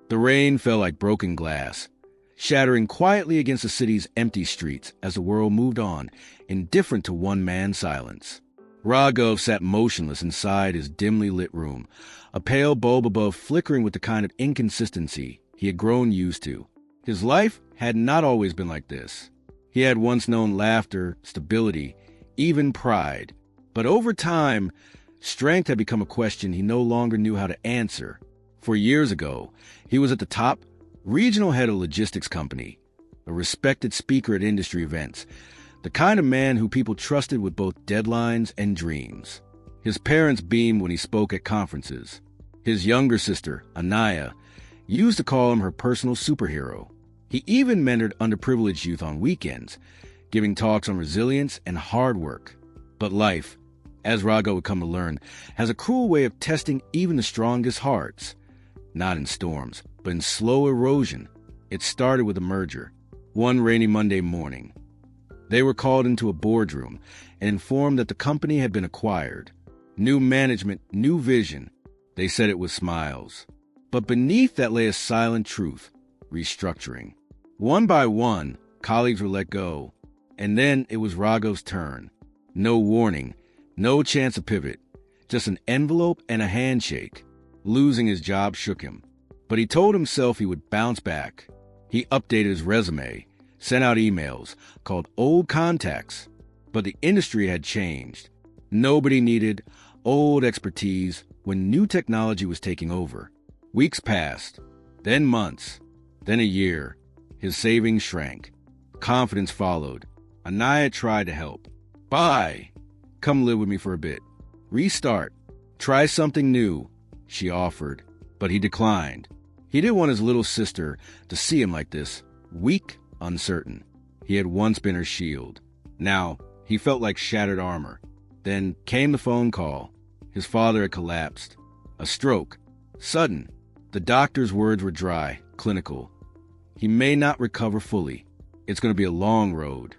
The rain fell like broken glass, shattering quietly against the city's empty streets as the world moved on, indifferent to one man's silence. Raghav sat motionless inside his dimly lit room, a pale bulb above flickering with the kind of inconsistency he had grown used to. His life had not always been like this. He had once known laughter, stability, even pride. But over time, strength had become a question he no longer knew how to answer. 4 years ago, he was at the top, regional head of a logistics company, a respected speaker at industry events, the kind of man who people trusted with both deadlines and dreams. His parents beamed when he spoke at conferences. His younger sister, Anaya, used to call him her personal superhero. He even mentored underprivileged youth on weekends, giving talks on resilience and hard work. But life, as Raghav would come to learn, has a cruel way of testing even the strongest hearts. Not in storms, but in slow erosion. It started with a merger. One rainy Monday morning, they were called into a boardroom and informed that the company had been acquired. New management, new vision. They said it with smiles. But beneath that lay a silent truth: restructuring. One by one, colleagues were let go. And then it was Raghav's turn. No warning, no chance to pivot. Just an envelope and a handshake. Losing his job shook him. But he told himself he would bounce back. He updated his resume, sent out emails, called old contacts. But the industry had changed. Nobody needed old expertise when new technology was taking over. Weeks passed, then months, then a year. His savings shrank. Confidence followed. Anaya tried to help. Bye. Come live with me for a bit. Restart. Try something new, she offered, but he declined. He didn't want his little sister to see him like this, weak, uncertain. He had once been her shield. Now, he felt like shattered armor. Then came the phone call. His father had collapsed. A stroke. Sudden. The doctor's words were dry, clinical. He may not recover fully. It's going to be a long road.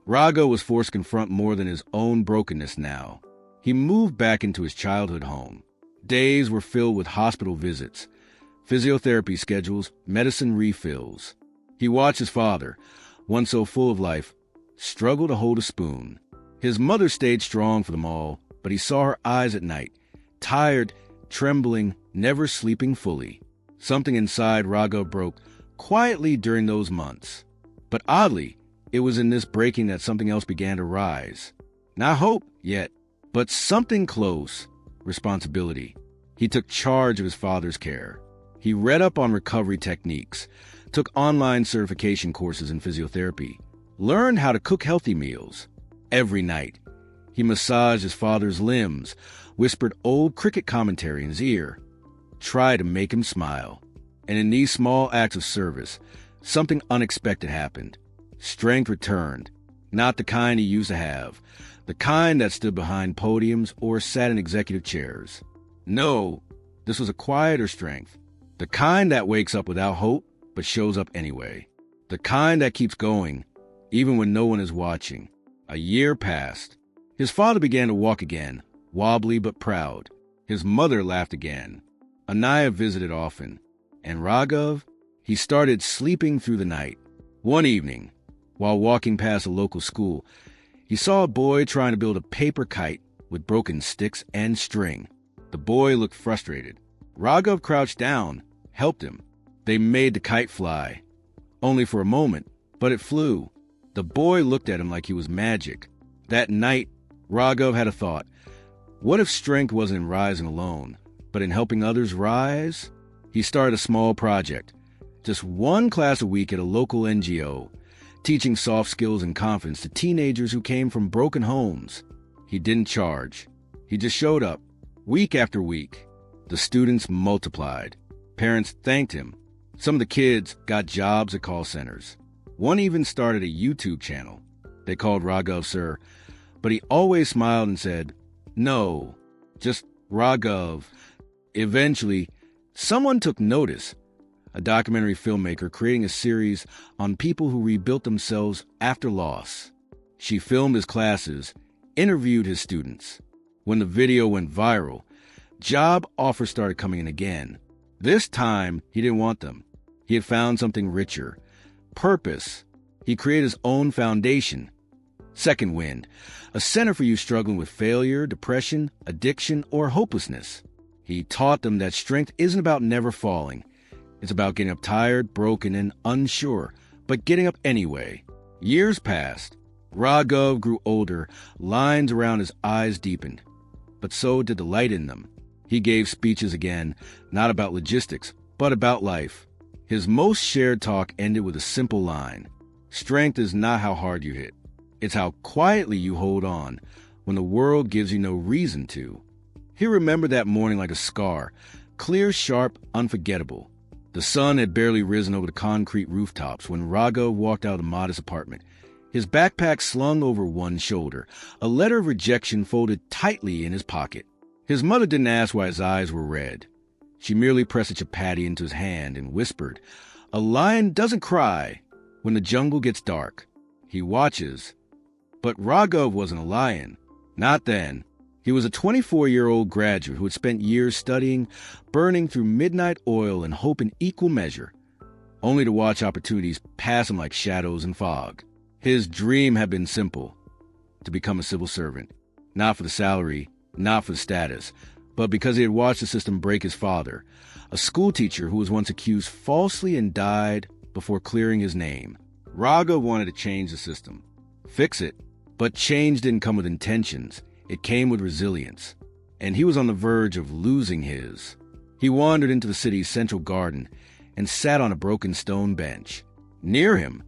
Raghav was forced to confront more than his own brokenness now. He moved back into his childhood home. Days were filled with hospital visits, physiotherapy schedules, medicine refills. He watched his father, once so full of life, struggle to hold a spoon. His mother stayed strong for them all, but he saw her eyes at night, tired, trembling, never sleeping fully. Something inside Raghav broke quietly during those months. But oddly, it was in this breaking that something else began to rise. Not hope yet, but something close. Responsibility. He took charge of his father's care. He read up on recovery techniques, took online certification courses in physiotherapy, learned how to cook healthy meals. Every night, he massaged his father's limbs, whispered old cricket commentary in his ear, tried to make him smile. And in these small acts of service, something unexpected happened. Strength returned, not the kind he used to have, the kind that stood behind podiums or sat in executive chairs. No, this was a quieter strength, the kind that wakes up without hope but shows up anyway, the kind that keeps going even when no one is watching. A year passed. His father began to walk again, wobbly but proud. His mother laughed again. Anaya visited often. And Raghav, he started sleeping through the night. One evening, while walking past a local school, he saw a boy trying to build a paper kite with broken sticks and string. The boy looked frustrated. Raghav crouched down, helped him. They made the kite fly. Only for a moment, but it flew. The boy looked at him like he was magic. That night, Raghav had a thought. What if strength wasn't in rising alone, but in helping others rise? He started a small project, just one class a week at a local NGO, teaching soft skills and confidence to teenagers who came from broken homes. He didn't charge. He just showed up, week after week. The students multiplied. Parents thanked him. Some of the kids got jobs at call centers. One even started a YouTube channel. They called Raghav Sir, but he always smiled and said, "No, just Raghav." Eventually, someone took notice. A documentary filmmaker creating a series on people who rebuilt themselves after loss. She filmed his classes, interviewed his students. When the video went viral, job offers started coming in again. This time, he didn't want them. He had found something richer. Purpose. He created his own foundation. Second wind, a center for you struggling with failure, depression, addiction, or hopelessness. He taught them that strength isn't about never falling. It's about getting up tired, broken, and unsure, but getting up anyway. Years passed. Raghav grew older, lines around his eyes deepened. But so did the light in them. He gave speeches again, not about logistics, but about life. His most shared talk ended with a simple line. Strength is not how hard you hit. It's how quietly you hold on when the world gives you no reason to. He remembered that morning like a scar, clear, sharp, unforgettable. The sun had barely risen over the concrete rooftops when Raghav walked out of the modest apartment, his backpack slung over one shoulder, a letter of rejection folded tightly in his pocket. His mother didn't ask why his eyes were red. She merely pressed a chapati into his hand and whispered, "A lion doesn't cry when the jungle gets dark. He watches." But Raghav wasn't a lion. Not then. He was a 24-year-old graduate who had spent years studying, burning through midnight oil and hope in equal measure, only to watch opportunities pass him like shadows in fog. His dream had been simple, to become a civil servant, not for the salary, not for the status, but because he had watched the system break his father, a schoolteacher who was once accused falsely and died before clearing his name. Raghav wanted to change the system, fix it, but change didn't come with intentions. It came with resilience, and he was on the verge of losing his. He wandered into the city's central garden and sat on a broken stone bench. Near him,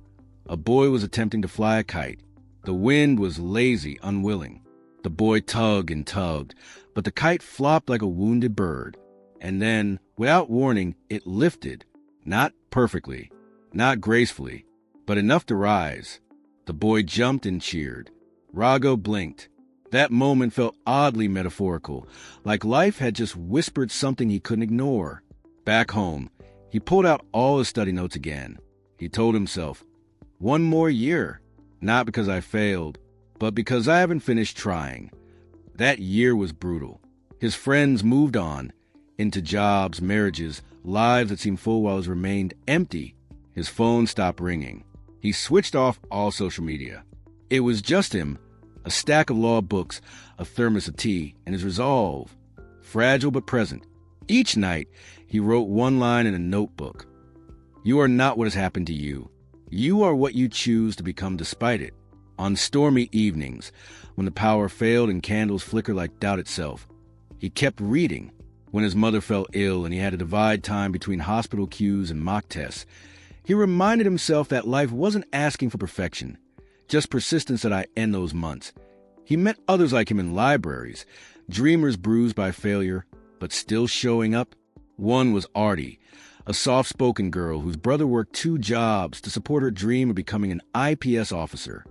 a boy was attempting to fly a kite. The wind was lazy, unwilling. The boy tugged and tugged, but the kite flopped like a wounded bird. And then, without warning, it lifted. Not perfectly, not gracefully, but enough to rise. The boy jumped and cheered. Raghav blinked. That moment felt oddly metaphorical, like life had just whispered something he couldn't ignore. Back home, he pulled out all his study notes again. He told himself, "One more year, not because I failed, but because I haven't finished trying." That year was brutal. His friends moved on, into jobs, marriages, lives that seemed full while his remained empty. His phone stopped ringing. He switched off all social media. It was just him, a stack of law books, a thermos of tea, and his resolve, fragile but present. Each night, he wrote one line in a notebook. "You are not what has happened to you. You are what you choose to become despite it." On stormy evenings, when the power failed and candles flickered like doubt itself, he kept reading. When his mother fell ill and he had to divide time between hospital queues and mock tests, he reminded himself that life wasn't asking for perfection, just persistence that I end those months. He met others like him in libraries, dreamers bruised by failure, but still showing up. One was Artie, a soft-spoken girl whose brother worked 2 jobs to support her dream of becoming an IPS officer.